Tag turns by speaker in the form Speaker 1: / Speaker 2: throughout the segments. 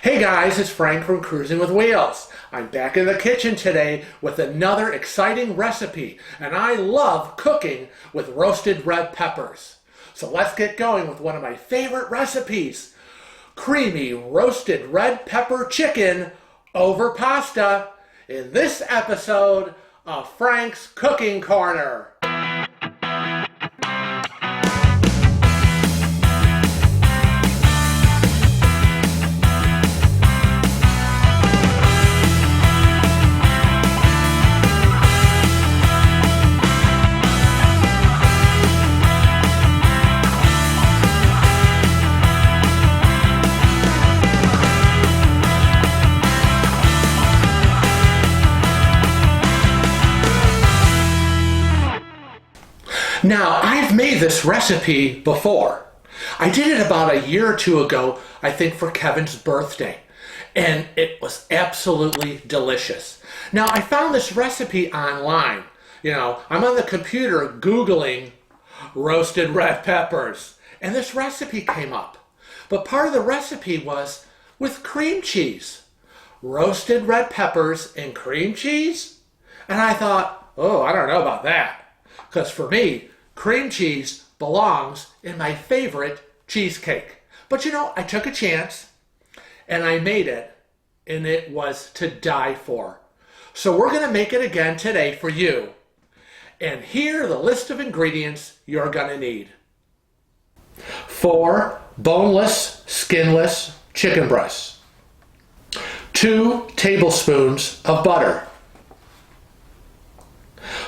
Speaker 1: Hey guys, it's Frank from Cruising with Wheels. I'm back in the kitchen today with another exciting recipe, and I love cooking with roasted red peppers. So let's get going with one of my favorite recipes, creamy roasted red pepper chicken over pasta, in this episode of Frank's Cooking Corner. Now, I've made this recipe before. I did it about a year or two ago, I think for Kevin's birthday, and it was absolutely delicious. Now, I found this recipe online. I'm on the computer Googling roasted red peppers, and this recipe came up. But part of the recipe was with cream cheese. Roasted red peppers and cream cheese? And I thought, I don't know about that. Because for me, cream cheese belongs in my favorite cheesecake. But I took a chance and I made it, and it was to die for. So we're going to make it again today for you. And here are the list of ingredients you're going to need. 4 boneless, skinless chicken breasts. 2 tablespoons of butter.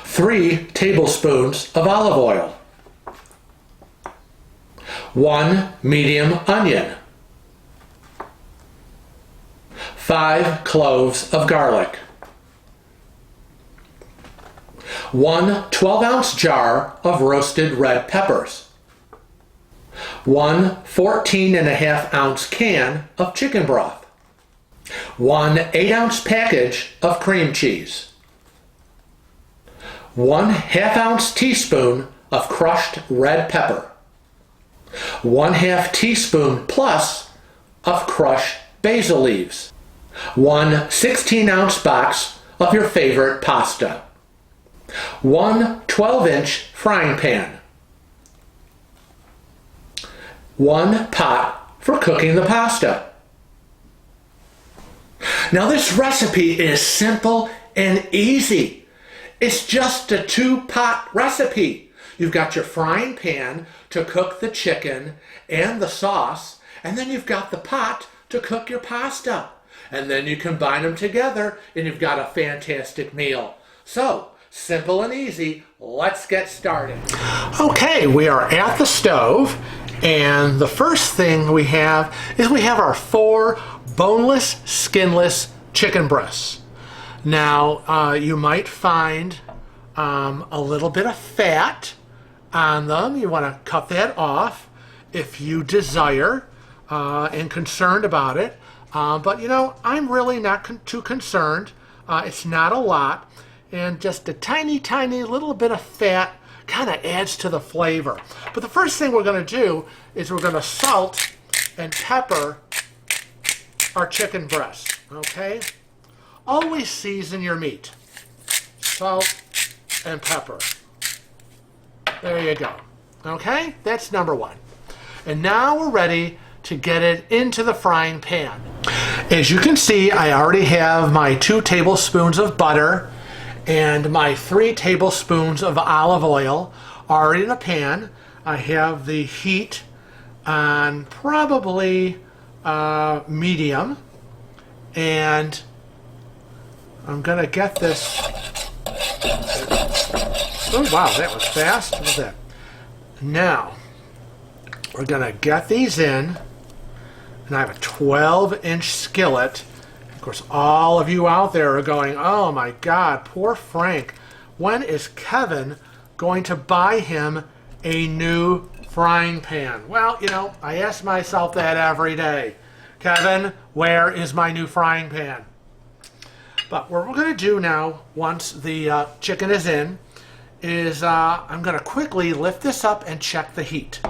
Speaker 1: 3 tablespoons of olive oil, 1 medium onion, 5 cloves of garlic, 1 12-ounce jar of roasted red peppers, 1 14.5-ounce can of chicken broth, 1 8-ounce package of cream cheese, 1 1/2-ounce teaspoon of crushed red pepper, 1/2 teaspoon plus of crushed basil leaves, 1 16-ounce box of your favorite pasta, 1 12-inch frying pan, 1 pot for cooking the pasta. Now this recipe is simple and easy. It's just a 2-pot recipe. You've got your frying pan to cook the chicken and the sauce, and then you've got the pot to cook your pasta. And then you combine them together and you've got a fantastic meal. So, simple and easy, let's get started. Okay, we are at the stove, and the first thing we have our 4 boneless, skinless chicken breasts. Now, you might find a little bit of fat on them. You want to cut that off if you desire and concerned about it. But, I'm really not too concerned. It's not a lot. And just a tiny, tiny little bit of fat kind of adds to the flavor. But the first thing we're going to do is we're going to salt and pepper our chicken breast, okay? Always season your meat. Salt and pepper. There you go. Okay? That's number 1. And now we're ready to get it into the frying pan. As you can see, I already have my 2 tablespoons of butter and my 3 tablespoons of olive oil already in a pan. I have the heat on probably medium, and I'm going to get this. Oh, wow, that was fast. Look at that. Now, we're going to get these in, and I have a 12-inch skillet. Of course, all of you out there are going, oh my God, poor Frank. When is Kevin going to buy him a new frying pan? Well, I ask myself that every day. Kevin, where is my new frying pan? But what we're going to do now, once the chicken is in, is I'm going to quickly lift this up and check the heat.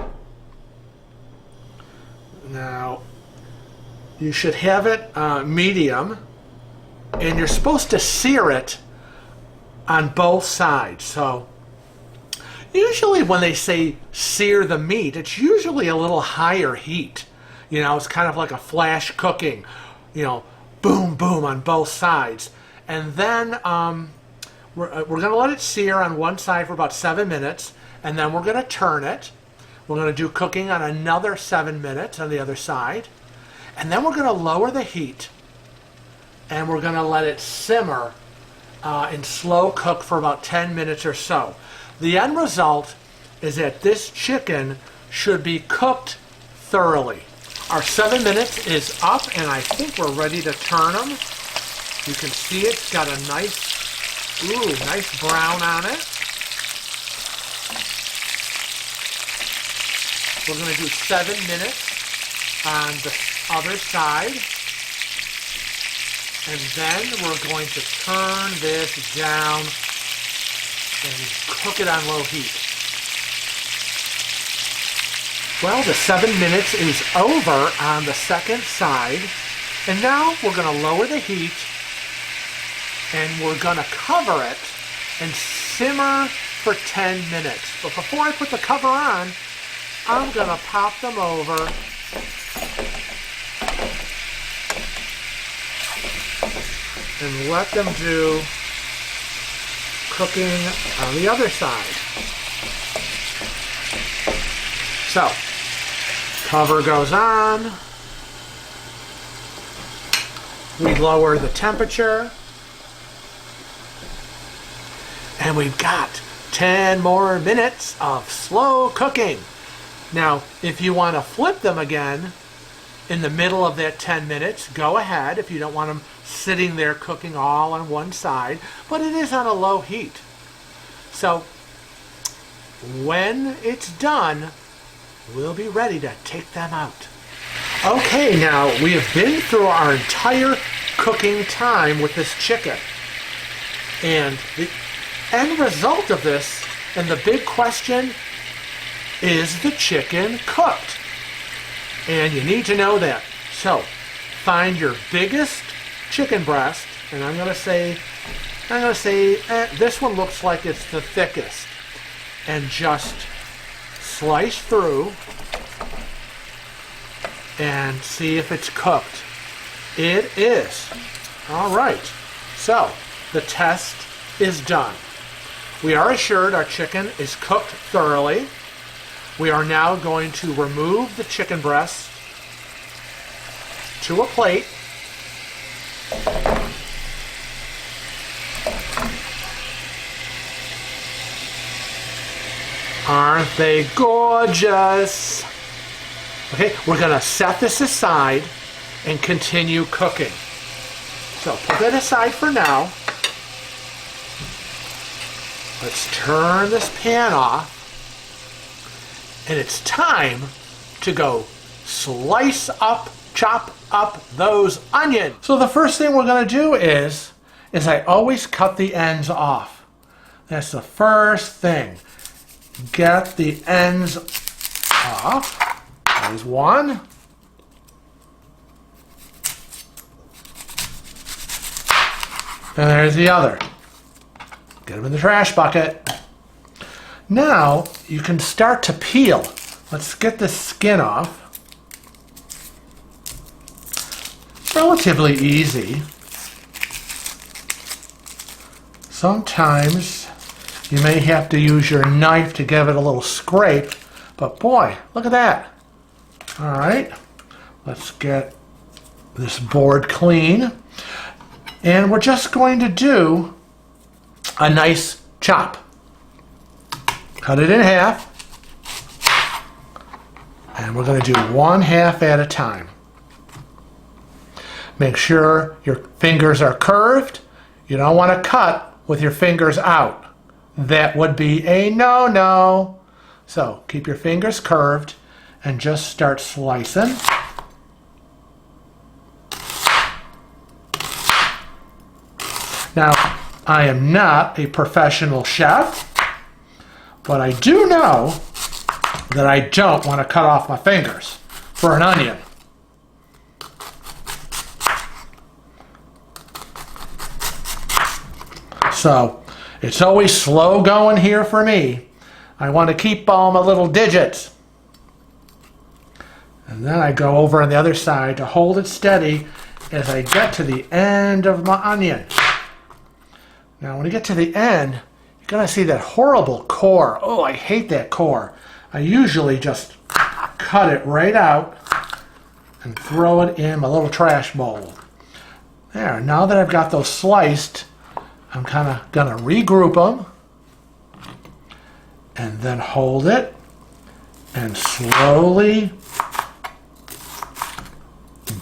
Speaker 1: Now, You should have it medium, and you're supposed to sear it on both sides. So usually when they say sear the meat, it's usually a little higher heat. You know, it's kind of like a flash cooking, you know, boom, boom on both sides. And then we're going to let it sear on one side for about 7 minutes, and then we're going to turn it. We're going to do cooking on another 7 minutes on the other side. And then we're going to lower the heat, and we're going to let it simmer in slow cook for about 10 minutes or so. The end result is that this chicken should be cooked thoroughly. Our 7 minutes is up, and I think we're ready to turn them. You can see it's got a nice brown on it. We're going to do 7 minutes on the other side. And then we're going to turn this down and cook it on low heat. Well, the 7 minutes is over on the second side. And now we're going to lower the heat, and we're going to cover it and simmer for 10 minutes. But before I put the cover on, I'm going to pop them over and let them do cooking on the other side. So, cover goes on. We lower the temperature. And we've got 10 more minutes of slow cooking. Now, if you want to flip them again in the middle of that 10 minutes, go ahead if you don't want them sitting there cooking all on one side, but it is on a low heat. So when it's done, we'll be ready to take them out. Okay, now we have been through our entire cooking time with this chicken. And the end result of this, and the big question, is the chicken cooked? And you need to know that. So find your biggest chicken breast, and I'm going to say this one looks like it's the thickest, and just slice through and see if it's cooked. It is. All right. So the test is done. We are assured our chicken is cooked thoroughly. We are now going to remove the chicken breast to a plate. Aren't they gorgeous? Okay, we're going to set this aside and continue cooking. So put that aside for now. Let's turn this pan off. And it's time to go slice up, chop up those onions. So the first thing we're going to do is I always cut the ends off. That's the first thing. Get the ends off. There's one. And there's the other. Get them in the trash bucket. Now you can start to peel. Let's get the skin off. Relatively easy. Sometimes you may have to use your knife to give it a little scrape, but boy, look at that. All right, let's get this board clean. And we're just going to do a nice chop. Cut it in half. And we're going to do 1/2 at a time. Make sure your fingers are curved. You don't want to cut with your fingers out. That would be a no-no. So keep your fingers curved and just start slicing. Now, I am not a professional chef, but I do know that I don't want to cut off my fingers for an onion. so it's always slow going here for me. I want to keep all my little digits. And then I go over on the other side to hold it steady as I get to the end of my onion. Now when you get to the end, you're going to see that horrible core. Oh, I hate that core. I usually just cut it right out and throw it in my little trash bowl. There, now that I've got those sliced, I'm kind of going to regroup them and then hold it and slowly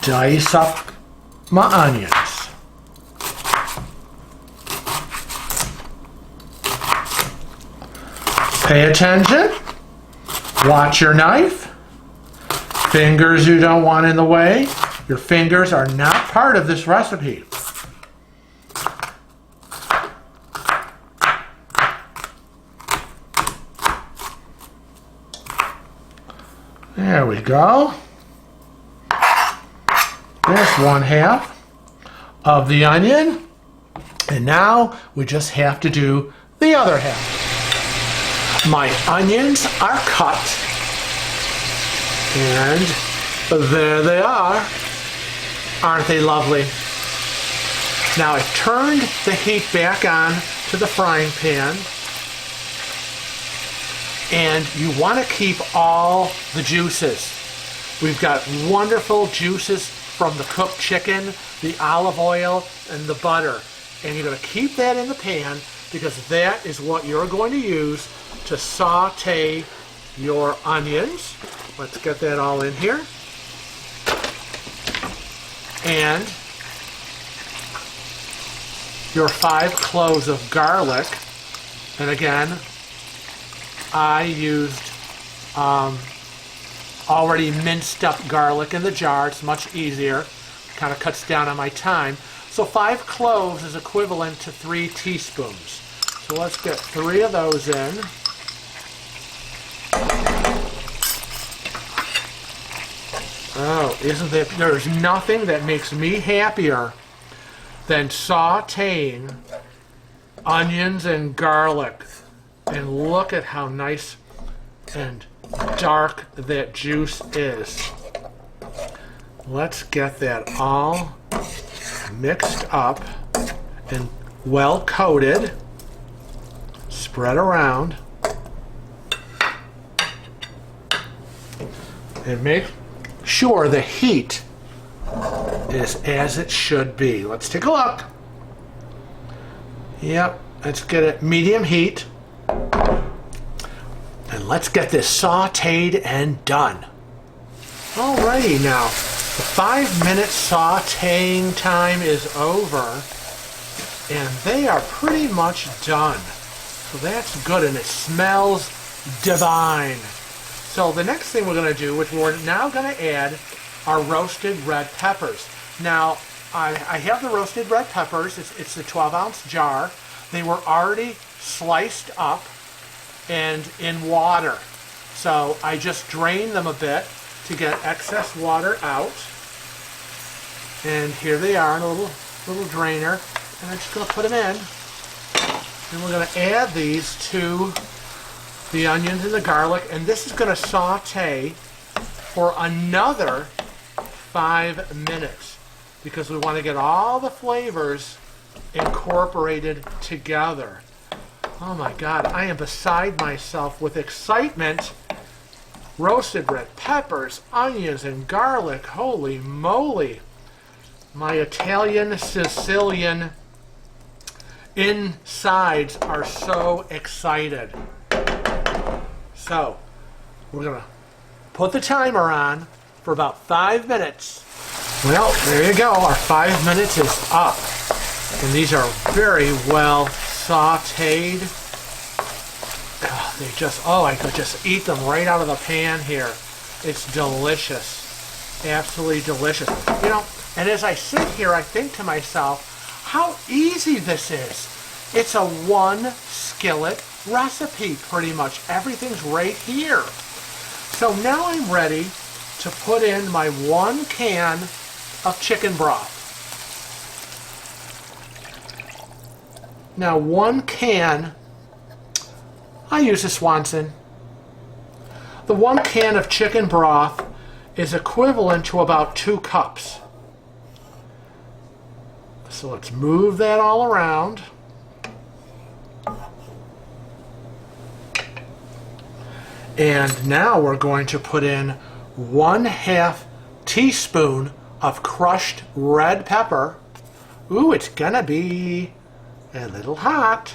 Speaker 1: dice up my onions. Pay attention. Watch your knife. Fingers you don't want in the way. Your fingers are not part of this recipe. There we go. There's 1/2 of the onion. And now we just have to do the other half. My onions are cut. And there they are. Aren't they lovely? Now I've turned the heat back on to the frying pan. And you want to keep all the juices. We've got wonderful juices from the cooked chicken, the olive oil, and the butter. And you're going to keep that in the pan because that is what you're going to use to saute your onions. Let's get that all in here. And your 5 cloves of garlic. And again, I used already minced up garlic in the jar. It's much easier. Kind of cuts down on my time. So 5 cloves is equivalent to 3 teaspoons. So let's get 3 of those in. Oh, there's nothing that makes me happier than sauteing onions and garlic. And look at how nice and dark that juice is. Let's get that all mixed up and well coated. Spread around. And make sure the heat is as it should be. Let's take a look. Yep, let's get it medium heat. And let's get this sauteed and done. Alrighty, now the 5-minute sauteing time is over and they are pretty much done. So that's good and it smells divine. So the next thing we're going to do, which we're now going to add, are roasted red peppers. Now, I have the roasted red peppers. It's a 12-ounce jar. They were already sliced up and in water. So I just drained them a bit to get excess water out. And here they are in a little drainer. And I'm just going to put them in. And we're going to add these to the onions and the garlic, and this is going to saute for another 5 minutes because we want to get all the flavors incorporated together. Oh my God, I am beside myself with excitement. Roasted red peppers, onions, and garlic. Holy moly. My Italian Sicilian insides are so excited. So, we're going to put the timer on for about 5 minutes. Well, there you go. Our 5 minutes is up. And these are very well sauteed. I could just eat them right out of the pan here. It's delicious. Absolutely delicious. You know, and as I sit here, I think to myself, how easy this is. It's a 1 skillet recipe, pretty much. Everything's right here. So now I'm ready to put in my 1 can of chicken broth. Now 1 can, I use a Swanson. The 1 can of chicken broth is equivalent to about 2 cups. So let's move that all around. And now we're going to put in 1/2 teaspoon of crushed red pepper. Ooh, it's gonna be a little hot.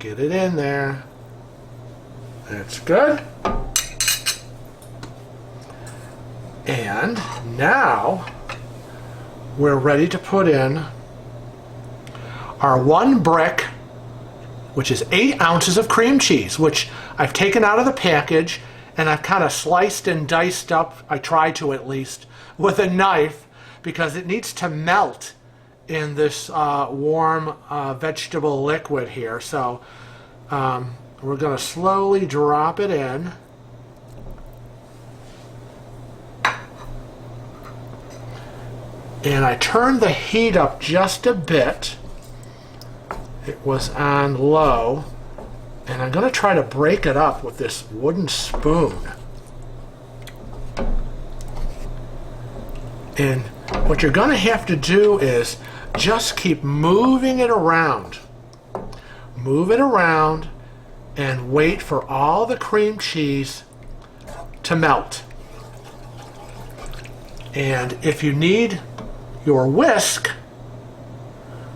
Speaker 1: Get it in there. That's good. And now we're ready to put in our 1 brick, which is 8 ounces of cream cheese, which I've taken out of the package and I've kind of sliced and diced up, I try to at least, with a knife because it needs to melt in this warm vegetable liquid here. So we're going to slowly drop it in. And I turned the heat up just a bit. It was on low. And I'm going to try to break it up with this wooden spoon. And what you're going to have to do is just keep moving it around. Move it around and wait for all the cream cheese to melt. And if you need your whisk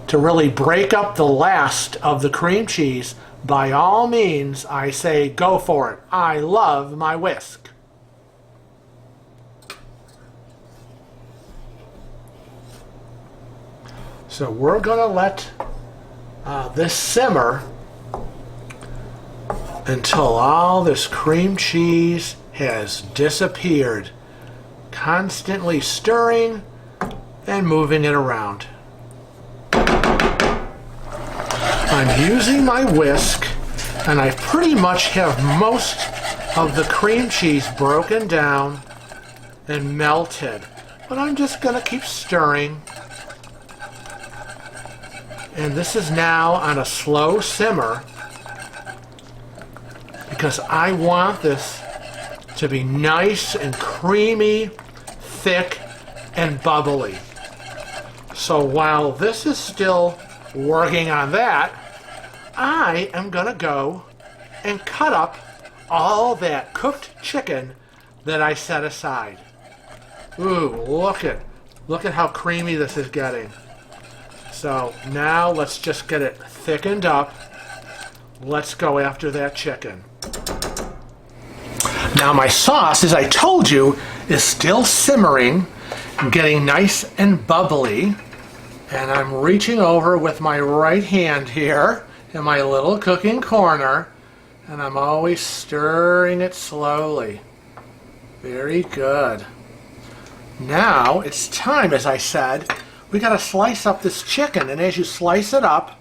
Speaker 1: to really break up the last of the cream cheese, by all means, I say go for it. I love my whisk. So we're going to let this simmer until all this cream cheese has disappeared. Constantly stirring and moving it around. I'm using my whisk, and I pretty much have most of the cream cheese broken down and melted. But I'm just going to keep stirring. And this is now on a slow simmer because I want this to be nice and creamy, thick, and bubbly. So while this is still working on that, I am going to go and cut up all that cooked chicken that I set aside. Ooh, look at how creamy this is getting. So now let's just get it thickened up. Let's go after that chicken. Now my sauce, as I told you, is still simmering, getting nice and bubbly. And I'm reaching over with my right hand here in my little cooking corner, and I'm always stirring it slowly. Very good. Now it's time, as I said, we got to slice up this chicken, and as you slice it up,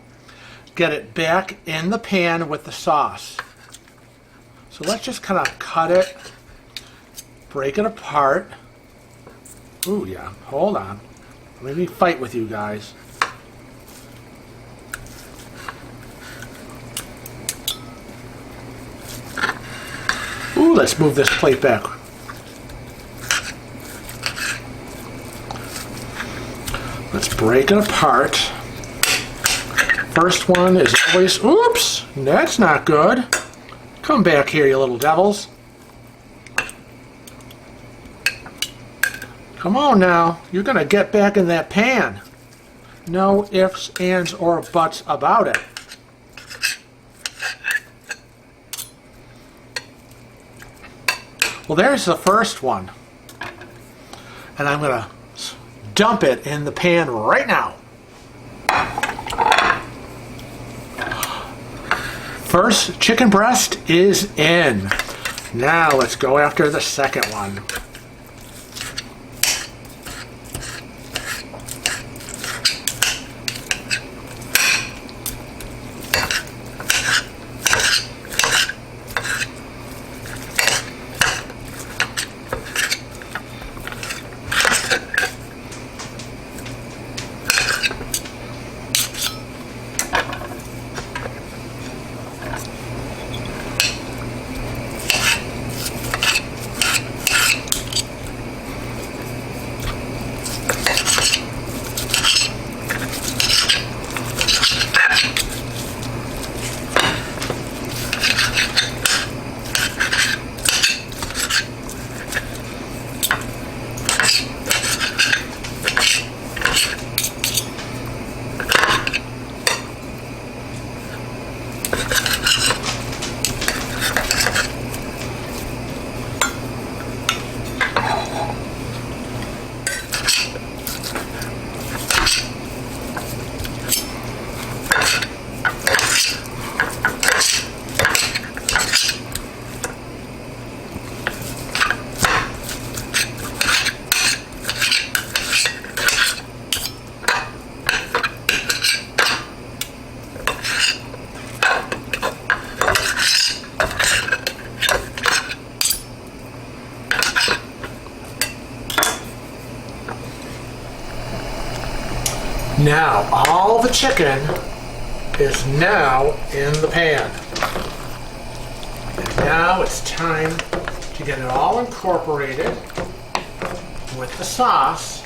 Speaker 1: get it back in the pan with the sauce. So let's just kind of cut it, break it apart. Ooh, yeah, hold on. Let me fight with you guys. Ooh, let's move this plate back. Let's break it apart. First one is always, oops, that's not good. Come back here, you little devils. Come on now, you're gonna get back in that pan. No ifs, ands, or buts about it. Well, there's the first one. And I'm gonna dump it in the pan right now. First chicken breast is in. Now let's go after the second one. Now all the chicken is now in the pan. And now it's time to get it all incorporated with the sauce.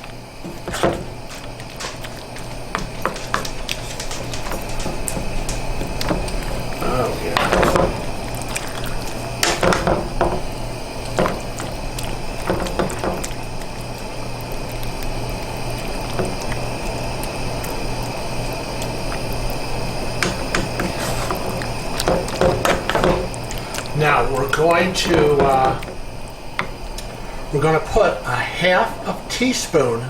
Speaker 1: Oh yeah. Now we're going to put a half a teaspoon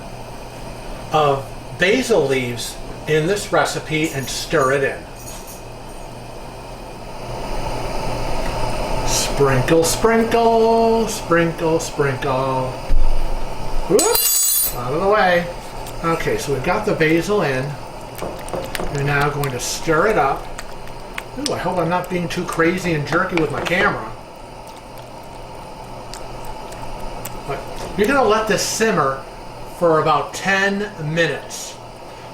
Speaker 1: of basil leaves in this recipe and stir it in. Sprinkle, sprinkle, sprinkle, sprinkle. Whoops, out of the way. Okay, so we've got the basil in. We're now going to stir it up. Ooh, I hope I'm not being too crazy and jerky with my camera. But you're going to let this simmer for about 10 minutes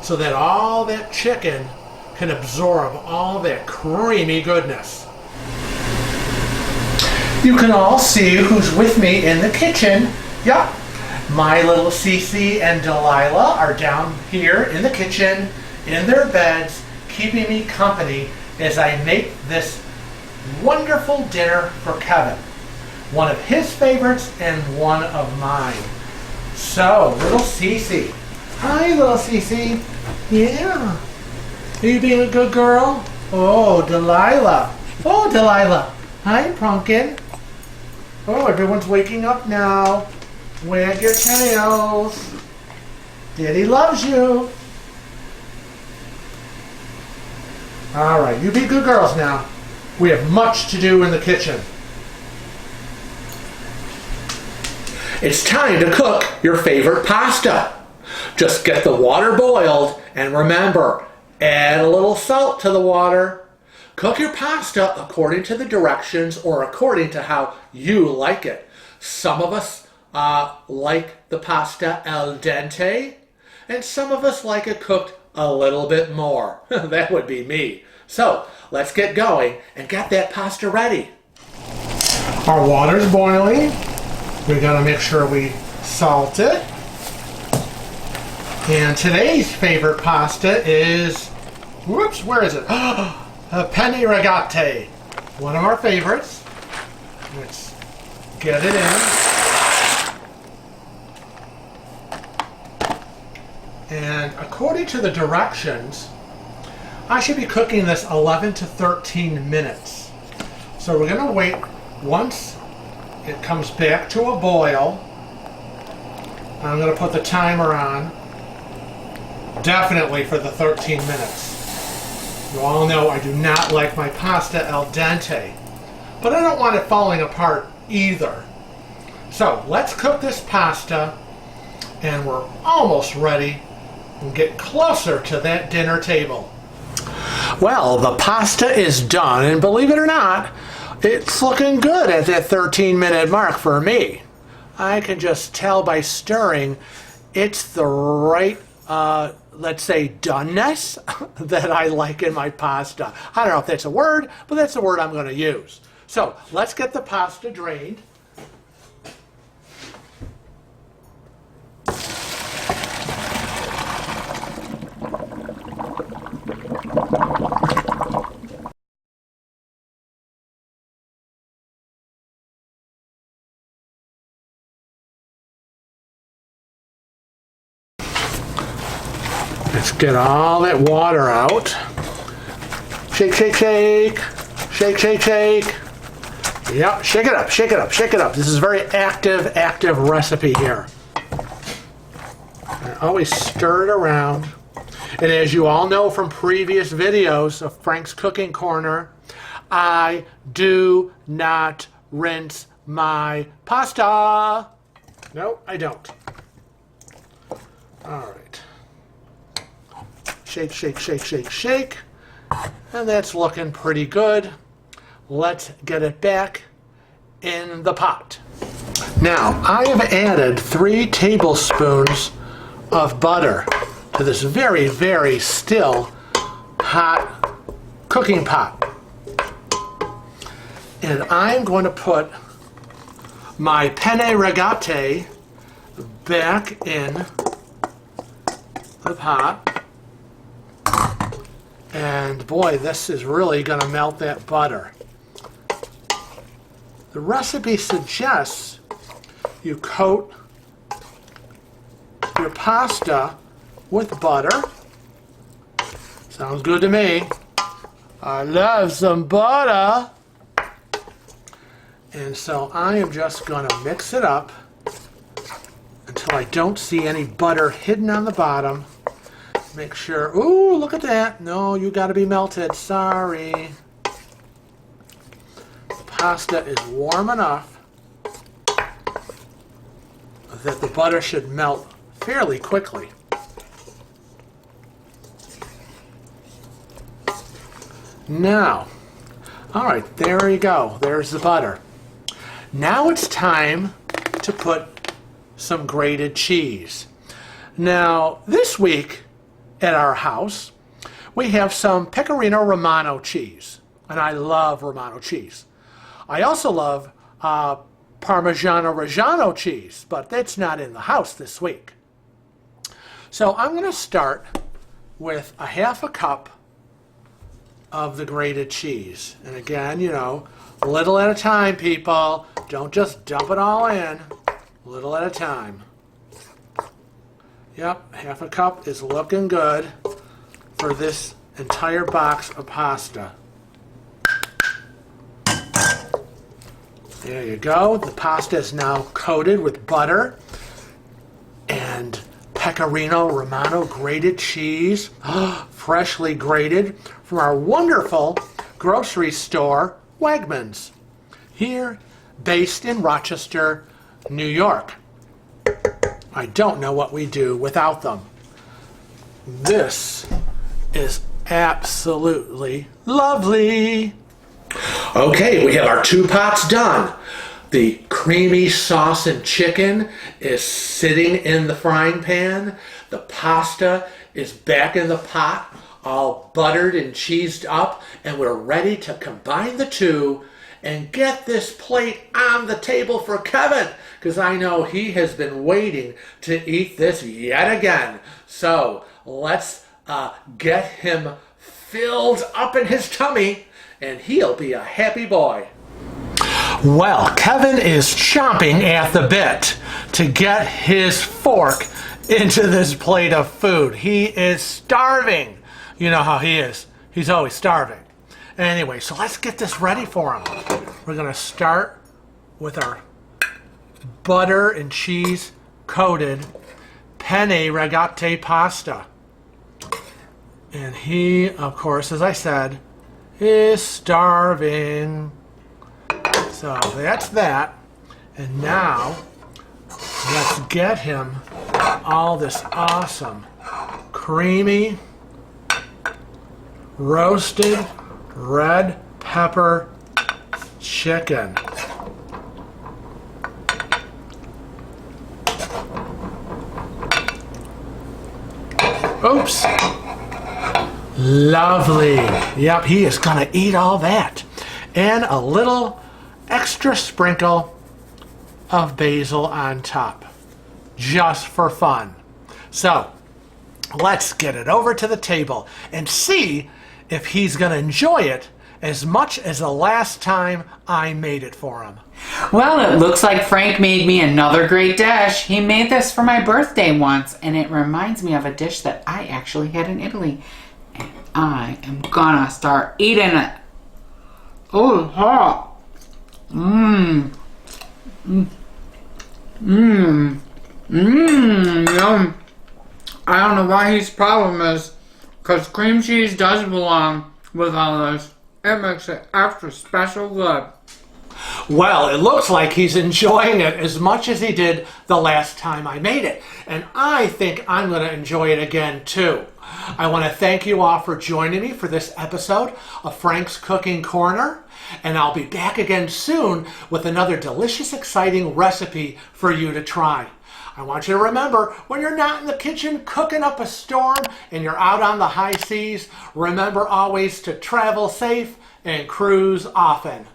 Speaker 1: so that all that chicken can absorb all that creamy goodness. You can all see who's with me in the kitchen. Yup, my little Cece and Delilah are down here in the kitchen in their beds keeping me company as I make this wonderful dinner for Kevin. One of his favorites and one of mine. So, little Cece. Hi, little Cece. Yeah. Are you being a good girl? Oh, Delilah. Oh, Delilah. Hi, Pumpkin. Oh, everyone's waking up now. Wag your tails. Daddy loves you. All right, you be good girls now. We have much to do in the kitchen. It's time to cook your favorite pasta. Just get the water boiled and remember, add a little salt to the water. Cook your pasta according to the directions or according to how you like it. Some of us like the pasta al dente, and some of us like it cooked a little bit more. That would be me. So let's get going and get that pasta ready. Our water's boiling. We gotta make sure we salt it. And today's favorite pasta is, whoops, where is it? Penne rigate. One of our favorites. Let's get it in. And according to the directions, I should be cooking this 11 to 13 minutes. So we're going to wait once it comes back to a boil. I'm going to put the timer on, definitely for the 13 minutes. You all know I do not like my pasta al dente, but I don't want it falling apart either. So let's cook this pasta, and we're almost ready. And get closer to that dinner table. Well, the pasta is done, and believe it or not, it's looking good at that 13-minute mark for me. I can just tell by stirring it's the right, let's say, doneness that I like in my pasta. I don't know if that's a word, but that's the word I'm going to use. So let's get the pasta drained. Let's get all that water out. Shake, shake, shake. Shake, shake, shake. Yep, shake it up, shake it up, shake it up. This is a very active recipe here. I always stir it around. And as you all know from previous videos of Frank's Cooking Corner, I do not rinse my pasta. No, I don't. All right. Shake, shake, shake, shake, shake. And that's looking pretty good. Let's get it back in the pot. Now, I have added 3 tablespoons of butter to this very, very still hot cooking pot. And I'm going to put my penne rigate back in the pot. And boy, this is really going to melt that butter. The recipe suggests you coat your pasta with butter. Sounds good to me. I love some butter. And so I am just going to mix it up until I don't see any butter hidden on the bottom. Make sure, ooh, look at that. No, you got to be melted. Sorry. The pasta is warm enough that the butter should melt fairly quickly. Now, all right, there you go. There's the butter. Now it's time to put some grated cheese. Now, this week at our house, we have some Pecorino Romano cheese, and I love Romano cheese. I also love Parmigiano Reggiano cheese, but that's not in the house this week. So I'm going to start with a half a cup of the grated cheese. And again, you know, a little at a time, people. Don't just dump it all in. A little at a time. Yep, half a cup is looking good for this entire box of pasta. There you go. The pasta is now coated with butter and Pecorino Romano grated cheese, freshly grated from our wonderful grocery store, Wegmans, here based in Rochester, New York. I don't know what we do without them. This is absolutely lovely. Okay, we have our 2 pots done. The creamy sauce and chicken is sitting in the frying pan. The pasta is back in the pot, all buttered and cheesed up, and we're ready to combine the two and get this plate on the table for Kevin, because I know he has been waiting to eat this yet again. So let's get him filled up in his tummy, and he'll be a happy boy. Well, Kevin is chomping at the bit to get his fork into this plate of food. He is starving. You know how he is. He's always starving. Anyway, so let's get this ready for him. We're going to start with our butter and cheese coated penne rigate pasta. And he, of course, as I said, is starving. So that's that. And now let's get him all this awesome creamy roasted red pepper chicken. Oops. Lovely. Yep, he is going to eat all that. And a little extra sprinkle of basil on top, just for fun. So let's get it over to the table and see if he's going to enjoy it as much as the last time I made it for him.
Speaker 2: Well, it looks like Frank made me another great dish. He made this for my birthday once, and it reminds me of a dish that I actually had in Italy. And I am gonna start eating it. Oh, it's hot. Mmm. Mmm. Mmm. Mmm. Yum. I don't know why his problem is, because cream cheese does belong with all this. It makes it extra special good.
Speaker 1: Well, it looks like he's enjoying it as much as he did the last time I made it. And I think I'm going to enjoy it again too. I want to thank you all for joining me for this episode of Frank's Cooking Corner. And I'll be back again soon with another delicious, exciting recipe for you to try. I want you to remember, when you're not in the kitchen cooking up a storm and you're out on the high seas, remember always to travel safe and cruise often.